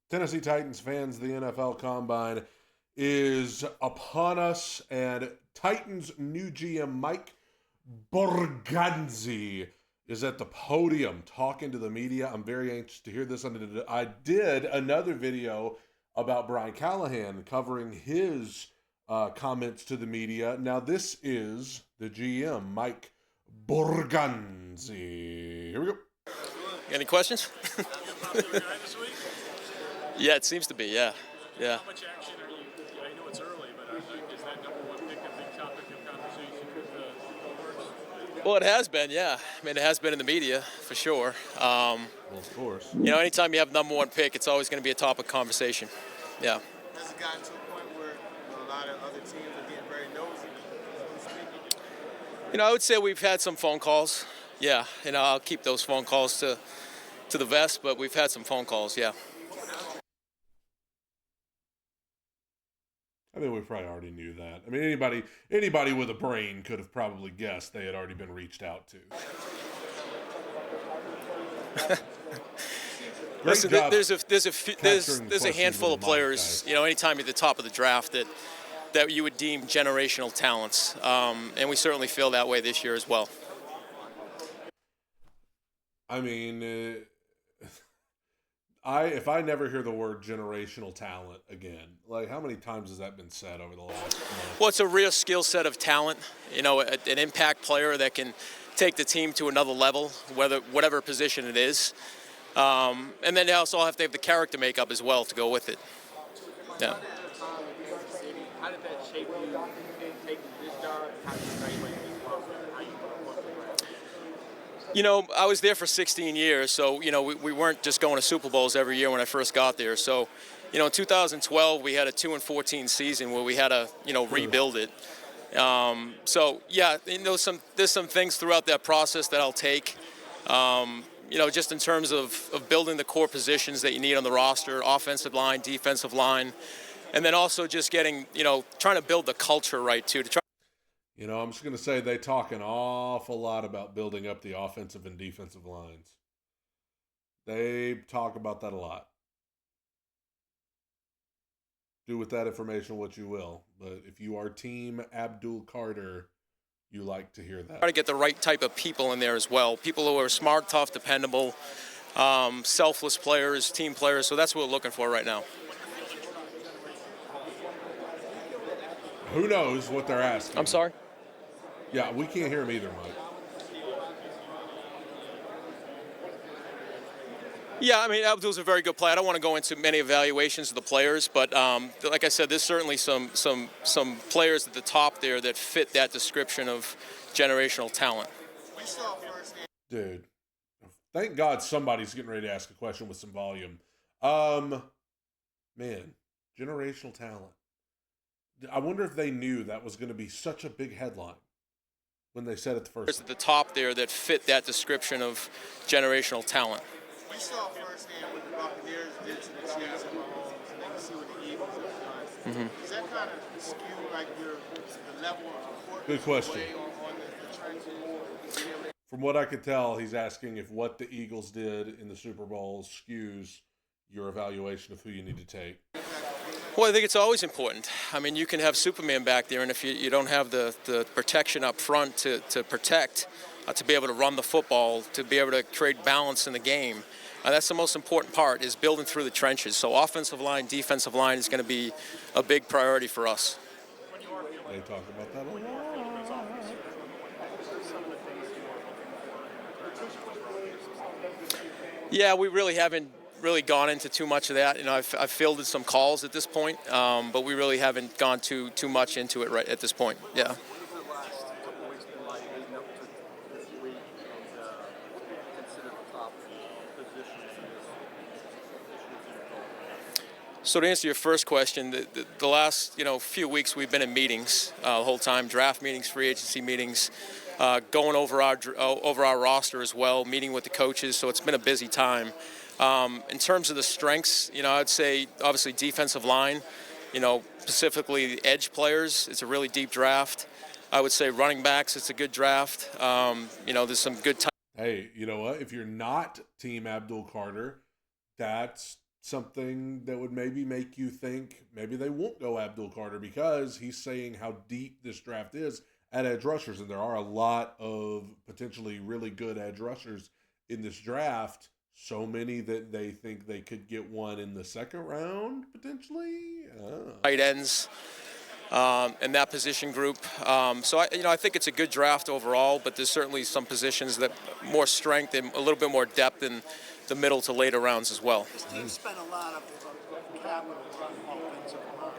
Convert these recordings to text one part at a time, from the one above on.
Tennessee Titans fans, the NFL Combine is upon us, and Titans new GM Mike Borgonzi is at the podium talking to the media. I'm very anxious to hear this. I did another video about Brian Callahan covering his comments to the media. Now this is the GM, Mike Borgonzi. Here we go. Any questions? Yeah, it seems to be, yeah. How much action are you, I know it's early, but is that number one pick a big topic of conversation with the cohorts? Well, it has been, yeah. I mean, it has been in the media, for sure. Well, of course. You know, anytime you have number one pick, it's always going to be a topic of conversation. Yeah. Has it gotten to a point where a lot of other teams are getting very nosy, so to speak? You know, I would say we've had some phone calls. Yeah, you know, I'll keep those phone calls to the vest, but we've had some phone calls, yeah. I think we probably already knew that. I mean, anybody with a brain could have probably guessed they had already been reached out to. Listen, there's a handful of players. Guys. You know, anytime you're at the top of the draft that you would deem generational talents, and we certainly feel that way this year as well. I mean, if I never hear the word generational talent again, like how many times has that been said over the last month? Well, it's a real skill set of talent. You know, an impact player that can take the team to another level, whatever position it is. And then they also have to have the character makeup as well to go with it. Yeah. How did that shape you taking this job? How did you evaluate this process? How you You know, I was there for 16 years, so, you know, we weren't just going to Super Bowls every year when I first got there. So, you know, in 2012, we had a 2-14 season where we had to, you know, rebuild it. So, yeah, you know, there's some things throughout that process that I'll take, you know, just in terms of building the core positions that you need on the roster, offensive line, defensive line, and then also just getting, you know, trying to build the culture right, too. You know, I'm just going to say they talk an awful lot about building up the offensive and defensive lines. They talk about that a lot. Do with that information what you will. But if you are Team Abdul Carter, you like to hear that. Try to get the right type of people in there as well. People who are smart, tough, dependable, selfless players, team players. So that's what we're looking for right now. Who knows what they're asking? I'm sorry? Yeah, we can't hear him either, Mike. Yeah, I mean, Abdul's a very good player. I don't want to go into many evaluations of the players, but like I said, there's certainly some players at the top there that fit that description of generational talent. We saw firsthand. Dude, thank God somebody's getting ready to ask a question with some volume. Man, generational talent. I wonder if they knew that was going to be such a big headline when they said it the first time. At the top there that fit that description of generational talent. We saw firsthand what the Buccaneers did to the Chiefs and Mahomes, and then you see what the Eagles have done. Mm-hmm. Does that kind of skew like the level of importance? Good question. On the trend? From what I could tell, he's asking if what the Eagles did in the Super Bowl skews your evaluation of who you need to take. Well, I think it's always important. I mean, you can have Superman back there, and if you don't have the protection up front to protect, to be able to run the football, to be able to create balance in the game, that's the most important part, is building through the trenches. So offensive line, defensive line is going to be a big priority for us. They talk about that a lot. Yeah, we really haven't gone into too much of that. You know, I've fielded some calls at this point, but we really haven't gone too much into it right at this point. Yeah. So to answer your first question, the last few weeks we've been in meetings the whole time, draft meetings, free agency meetings, going over our roster as well, meeting with the coaches. So it's been a busy time. In terms of the strengths, I'd say obviously defensive line, specifically the edge players. It's a really deep draft. I would say running backs, it's a good draft. There's some good. Hey, you know what? If you're not Team Abdul Carter, that's something that would maybe make you think maybe they won't go Abdul Carter, because he's saying how deep this draft is at edge rushers, and there are a lot of potentially really good edge rushers in this draft. So many that they think they could get one in the second round potentially. Tight ends in that position group. So I think it's a good draft overall, but there's certainly some positions that more strength and a little bit more depth in the middle to later rounds as well. This team spent a lot of capital on offensive line.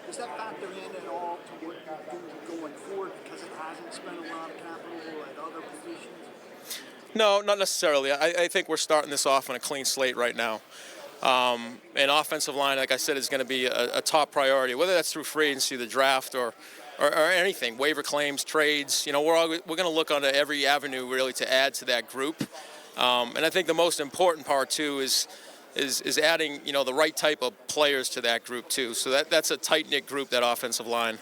Does that factor in at all to what you do going forward, because it hasn't spent a lot of capital at other positions? No, not necessarily. I think we're starting this off on a clean slate right now. And offensive line, like I said, is going to be a top priority, whether that's through free agency, the draft, or anything, waiver claims, trades. We're going to look onto every avenue really to add to that group. And I think the most important part too is adding the right type of players to that group too. So that's a tight knit group, that offensive line.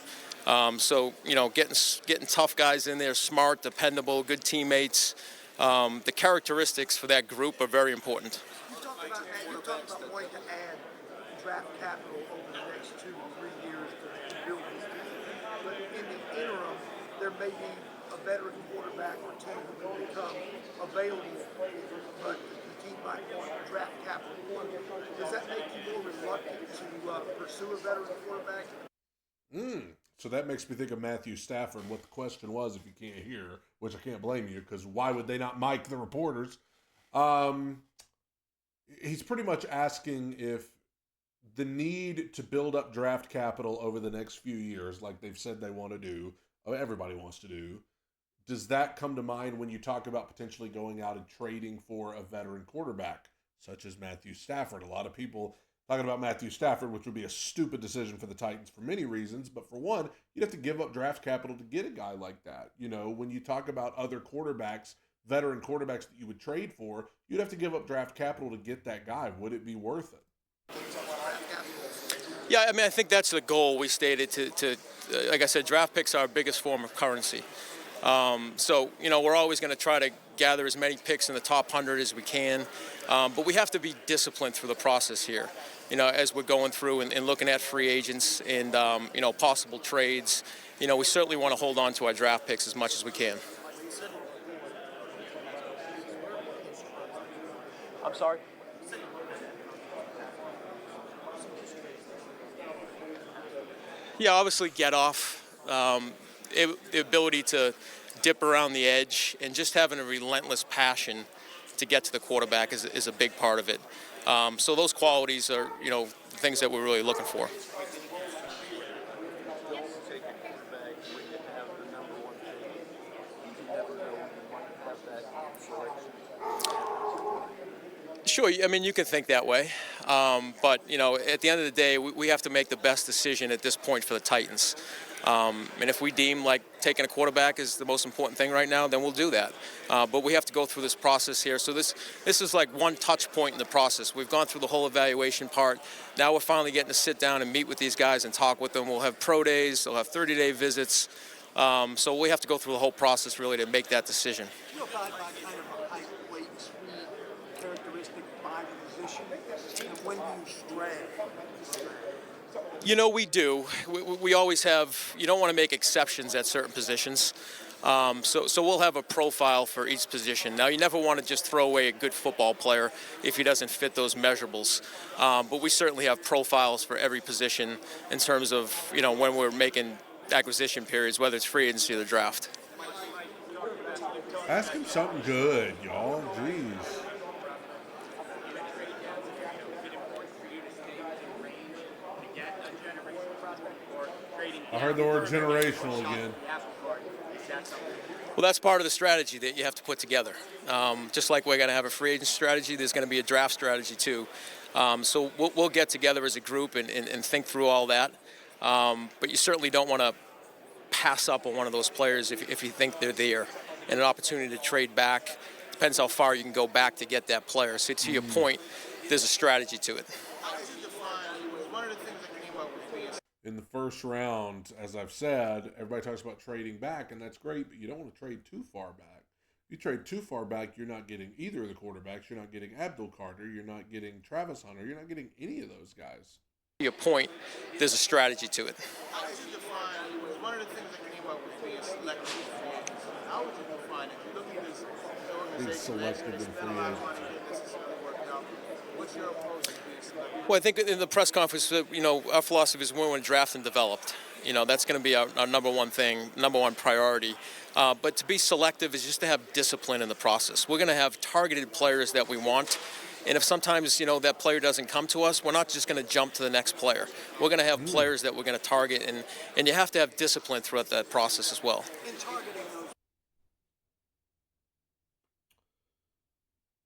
So getting tough guys in there, smart, dependable, good teammates. The characteristics for that group are very important. You talked about wanting to add draft capital over the next 2 to 3 years to build this team. But in the interim, there may be a veteran quarterback or two who will become available, but the team might want draft capital for them. Does that make you more reluctant to pursue a veteran quarterback? So that makes me think of Matthew Stafford. What the question was, if you can't hear, which I can't blame you, because why would they not mic the reporters? He's pretty much asking if the need to build up draft capital over the next few years, like they've said they want to do, everybody wants to do, does that come to mind when you talk about potentially going out and trading for a veteran quarterback, such as Matthew Stafford? A lot of people talking about Matthew Stafford, which would be a stupid decision for the Titans for many reasons. But for one, you'd have to give up draft capital to get a guy like that. When you talk about other quarterbacks, veteran quarterbacks that you would trade for, you'd have to give up draft capital to get that guy. Would it be worth it? Yeah, I think that's the goal we stated to like I said, draft picks are our biggest form of currency. So, we're always going to try to gather as many picks in the top 100 as we can. But we have to be disciplined through the process here, as we're going through and looking at free agents and, possible trades. We certainly want to hold on to our draft picks as much as we can. I'm sorry? Yeah, obviously get off, the ability to dip around the edge, and just having a relentless passion to get to the quarterback is a big part of it. So those qualities are, things that we're really looking for. Sure, you can think that way. But, at the end of the day, we have to make the best decision at this point for the Titans. And if we deem like taking a quarterback is the most important thing right now, then we'll do that. But we have to go through this process here. So this is like one touch point in the process. We've gone through the whole evaluation part. Now we're finally getting to sit down and meet with these guys and talk with them. We'll have pro days. They'll have 30-day visits. So we have to go through the whole process really to make that decision. You abide by kind of a height, weight, speed characteristic by the position, and when do you stray? We do. We always have. You don't want to make exceptions at certain positions. So we'll have a profile for each position. Now, you never want to just throw away a good football player if he doesn't fit those measurables. But we certainly have profiles for every position in terms of, when we're making acquisition periods, whether it's free agency or the draft. Ask him something good, y'all. Jeez. I heard the word generational again. Well, that's part of the strategy that you have to put together. Just like we're going to have a free agent strategy, there's going to be a draft strategy too. So we'll get together as a group and think through all that. But you certainly don't want to pass up on one of those players if you think they're there. And an opportunity to trade back, depends how far you can go back to get that player. So to your point, there's a strategy to it. In the first round, as I've said, everybody talks about trading back, and that's great, but you don't want to trade too far back. You trade too far back, you're not getting either of the quarterbacks. You're not getting Abdul Carter. You're not getting Travis Hunter. You're not getting any of those guys. Your point, there's a strategy to it. How would you define, one of the things that came up was being selective in free agency. How would you define it? You look at this Being organization, last selective year they in spent free a lot of money, agency. didn't necessarily work out. What's your approach to being selective? Well, I think in the press conference, our philosophy is we want to draft and developed. That's going to be our number one thing, number one priority. But to be selective is just to have discipline in the process. We're going to have targeted players that we want. And if sometimes, that player doesn't come to us, we're not just going to jump to the next player. We're going to have players that we're going to target, and you have to have discipline throughout that process as well.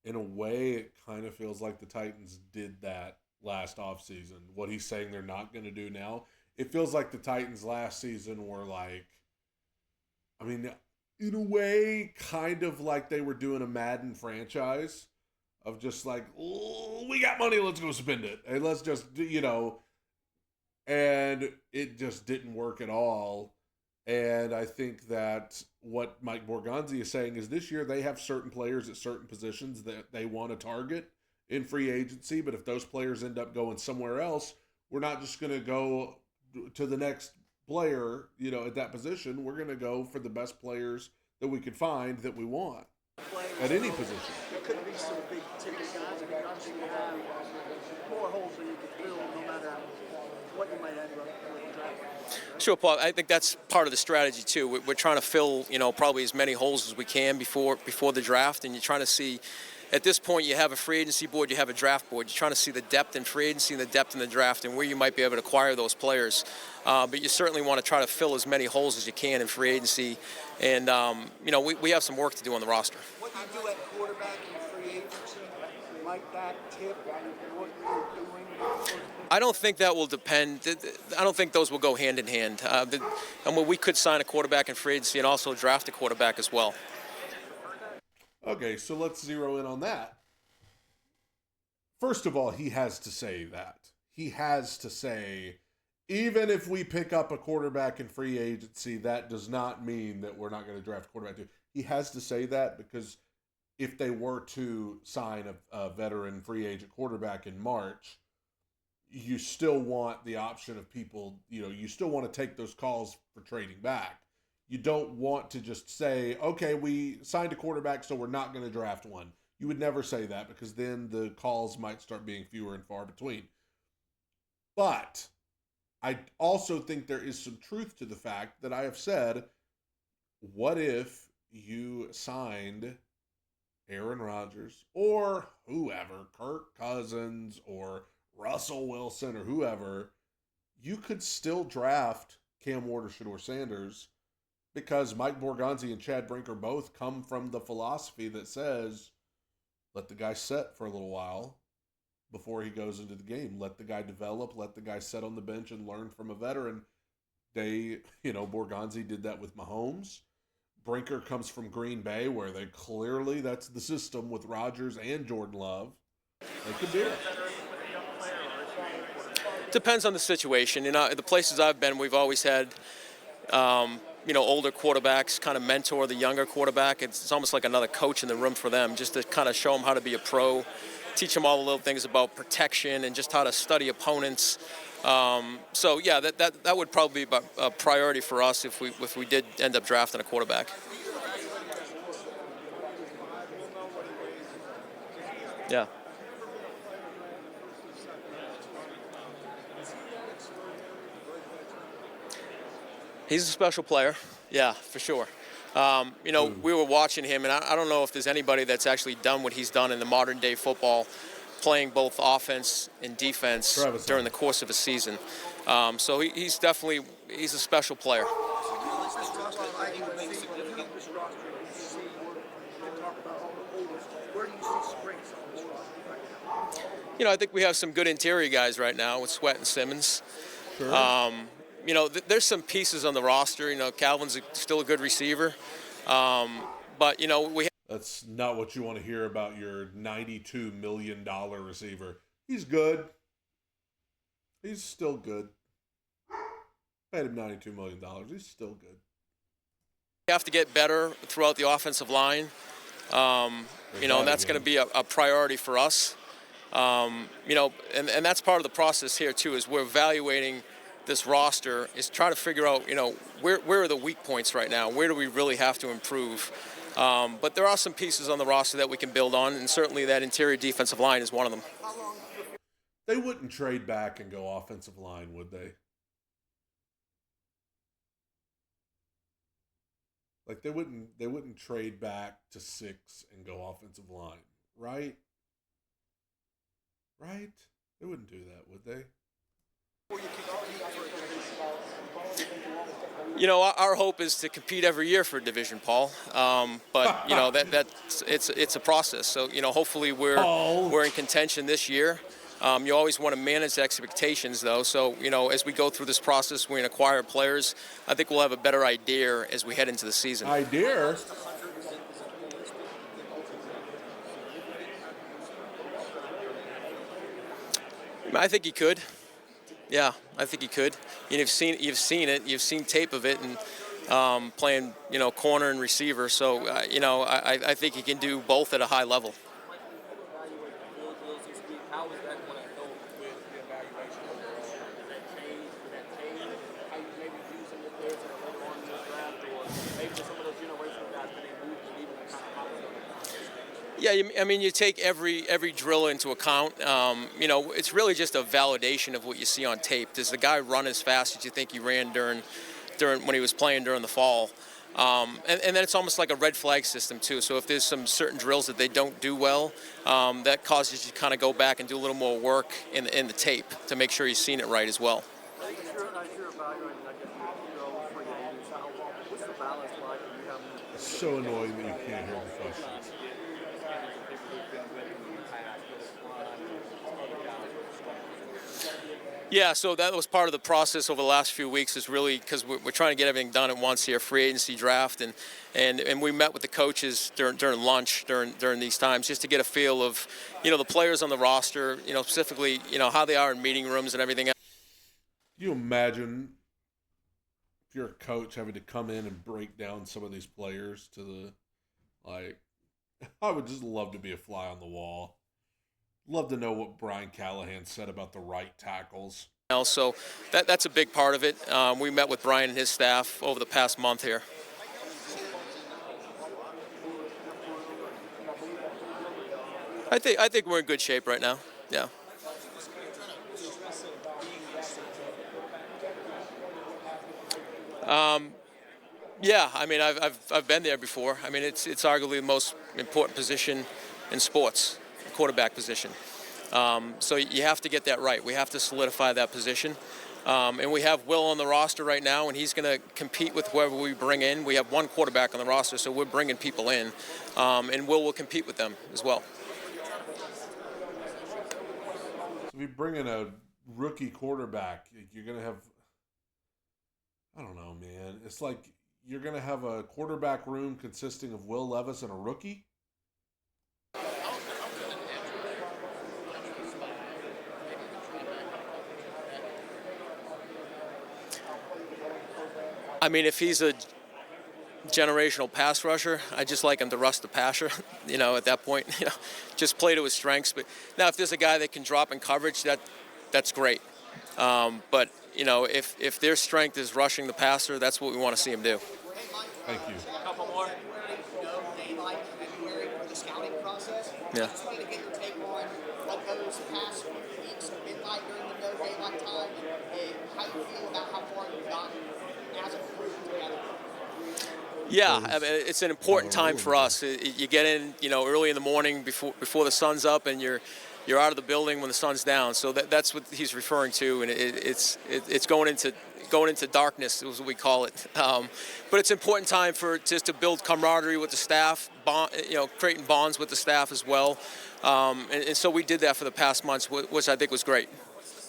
In a way, it kind of feels like the Titans did that last offseason. What he's saying they're not going to do now. It feels like the Titans last season were like, in a way, kind of like they were doing a Madden franchise of just like, oh, we got money, let's go spend it. And let's just, and it just didn't work at all. And I think that what Mike Borgonzi is saying is this year they have certain players at certain positions that they want to target in free agency. But if those players end up going somewhere else, we're not just going to go to the next player, at that position. We're going to go for the best players that we could find that we want at any position. There could be some big ticket guys. Obviously you have more holes than you could fill, no matter what you might end up with draft. Sure, Paul. I think that's part of the strategy too. We're trying to fill, probably as many holes as we can before the draft, and you're trying to see. At this point, you have a free agency board, you have a draft board. You're trying to see the depth in free agency and the depth in the draft and where you might be able to acquire those players. But you certainly want to try to fill as many holes as you can in free agency. And, we have some work to do on the roster. What you do at quarterback in free agency, might that tip what you're doing? I don't think that will depend. I don't think those will go hand in hand. We could sign a quarterback in free agency and also draft a quarterback as well. Okay, so let's zero in on that. First of all, he has to say that. He has to say, even if we pick up a quarterback in free agency, that does not mean that we're not going to draft a quarterback too. He has to say that because if they were to sign a veteran free agent quarterback in March, you still want the option of people, you still want to take those calls for trading back. You don't want to just say, okay, we signed a quarterback, so we're not going to draft one. You would never say that because then the calls might start being fewer and far between. But I also think there is some truth to the fact that I have said, what if you signed Aaron Rodgers or whoever, Kirk Cousins or Russell Wilson or whoever, you could still draft Cam Ward or Shedeur Sanders because Mike Borgonzi and Chad Brinker both come from the philosophy that says, let the guy set for a little while before he goes into the game. Let the guy develop, let the guy sit on the bench and learn from a veteran. Borgonzi did that with Mahomes. Brinker comes from Green Bay where that's the system with Rodgers and Jordan Love. They could do it. Depends on the situation. The places I've been, we've always had older quarterbacks kind of mentor the younger quarterback. It's almost like another coach in the room for them, just to kind of show them how to be a pro, teach them all the little things about protection and just how to study opponents. That would probably be a priority for us if we did end up drafting a quarterback. Yeah. He's a special player, yeah, for sure. We were watching him, and I don't know if there's anybody that's actually done what he's done in the modern day football, playing both offense and defense during the course of a season. He's a special player. I think we have some good interior guys right now with Sweat and Simmons. Sure. There's some pieces on the roster. Calvin's still a good receiver. That's not what you want to hear about your $92 million receiver. He's good. He's still good. Paid him $92 million. He's still good. We have to get better throughout the offensive line, and that's going to be a priority for us. And that's part of the process here too, is we're evaluating this roster, is trying to figure out, where are the weak points right now? Where do we really have to improve? But there are some pieces on the roster that we can build on, and certainly that interior defensive line is one of them. They wouldn't trade back and go offensive line, would they? Like they wouldn't trade back to 6 and go offensive line, right? Right? They wouldn't do that, would they? Our hope is to compete every year for a division, Paul. But it's a process. So hopefully we're in contention this year. You always want to manage expectations, though. So as we go through this process, we acquire players. I think we'll have a better idea as we head into the season. Idea. I think he could. Yeah, I think he could. You've seen it. You've seen tape of it, and playing corner and receiver. So I think he can do both at a high level. How was that going to help with the evaluation overall? Did that change? How you maybe view some of the players that are later on in the draft, or maybe just some of those generational guys that they moved and even kind of how was that? Yeah, you take every drill into account. It's really just a validation of what you see on tape. Does the guy run as fast as you think he ran during when he was playing during the fall? And then it's almost like a red flag system too. So if there's some certain drills that they don't do well, that causes you to kind of go back and do a little more work in the tape to make sure you've seen it right as well. It's so annoying that you can't hear the questions. Yeah, so that was part of the process over the last few weeks, is really because we're trying to get everything done at once here, free agency draft, and we met with the coaches during lunch during these times just to get a feel of the players on the roster, specifically how they are in meeting rooms and everything else. Can you imagine if you're a coach having to come in and break down some of these players to I would just love to be a fly on the wall. Love to know what Brian Callahan said about the right tackles. So that's a big part of it. We met with Brian and his staff over the past month here. I think we're in good shape right now. Yeah. Yeah, I've been there before. It's arguably the most important position in sports, quarterback position. So you have to get that right. We have to solidify that position. And we have Will on the roster right now, and he's going to compete with whoever we bring in. We have one quarterback on the roster, so we're bringing people in. And Will compete with them as well. So if you bring in a rookie quarterback, you're going to have, I don't know, man. It's like you're going to have a quarterback room consisting of Will Levis and a rookie? If he's a generational pass rusher, I just like him to rush the passer, at that point, just play to his strengths. But now if there's a guy that can drop in coverage, that's great. But, if their strength is rushing the passer, that's what we want to see him do. Thank you. A couple more. Like February for the scouting process. Yeah. Just wanted to get your take on what those past weeks have been like during the no daylight time, and how you feel about how far you've gotten as a group together. Yeah, it's an important time for us. You get in, early in the morning before the sun's up, and you're out of the building when the sun's down. So that's what he's referring to, and it's going into darkness is what we call it. But it's an important time just to build camaraderie with the staff, creating bonds with the staff as well. And so we did that for the past months, which I think was great.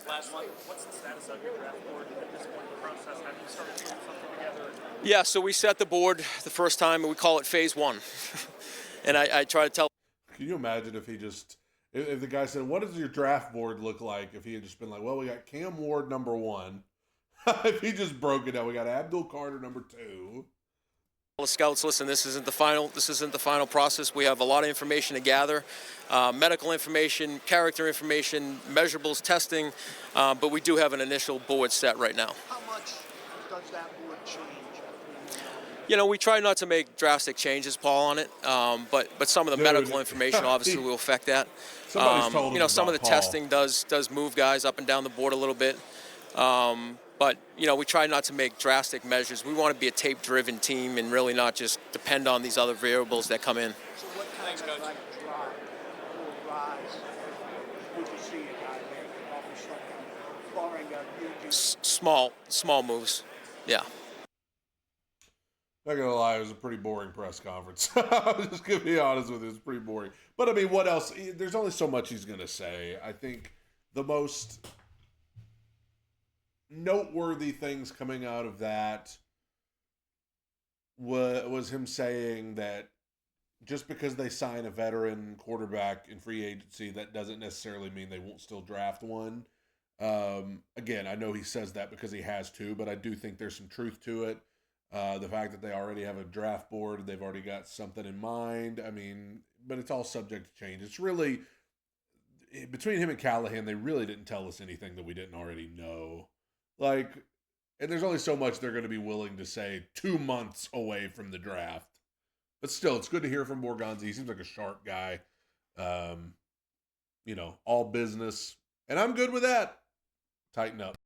Last one, what's the status of your draft board at this point in the process? Have you started putting something together? Yeah, so we set the board the first time, and we call it Phase 1. And I try to tell. Can you imagine if if the guy said, what does your draft board look like? If he had just been like, well, we got Cam Ward number 1. If he just broke it down, we got Abdul Carter number 2. The scouts, listen, this isn't the final process. We have a lot of information to gather, medical information, character information, measurables, testing, but we do have an initial board set right now. How much does that board change? You know, we try not to make drastic changes, Paul, on it, but some of the Dude. medical information obviously will affect that. Somebody's told him You know, some of the about Paul. testing does move guys up and down the board a little bit. But, you know, we try not to make drastic measures. We want to be a tape-driven team and really not just depend on these other variables that come in. So what kind of like drive or rise would you see a guy make off the shutdown, barring a Small moves. Yeah. Not gonna lie, it was a pretty boring press conference. I'm just gonna be honest with you, it's pretty boring. But I mean, what else? There's only so much he's gonna say. I think the most noteworthy things coming out of that was him saying that just because they sign a veteran quarterback in free agency, that doesn't necessarily mean they won't still draft one. Again, I know he says that because he has to, but I do think there's some truth to it. The fact that they already have a draft board, they've already got something in mind. I mean, but it's all subject to change. It's really, between him and Callahan, they really didn't tell us anything that we didn't already know. Like, and there's only so much they're going to be willing to say 2 months away from the draft. But still, it's good to hear from Borgonzi. He seems like a sharp guy. You know, all business. And I'm good with that. Tighten up.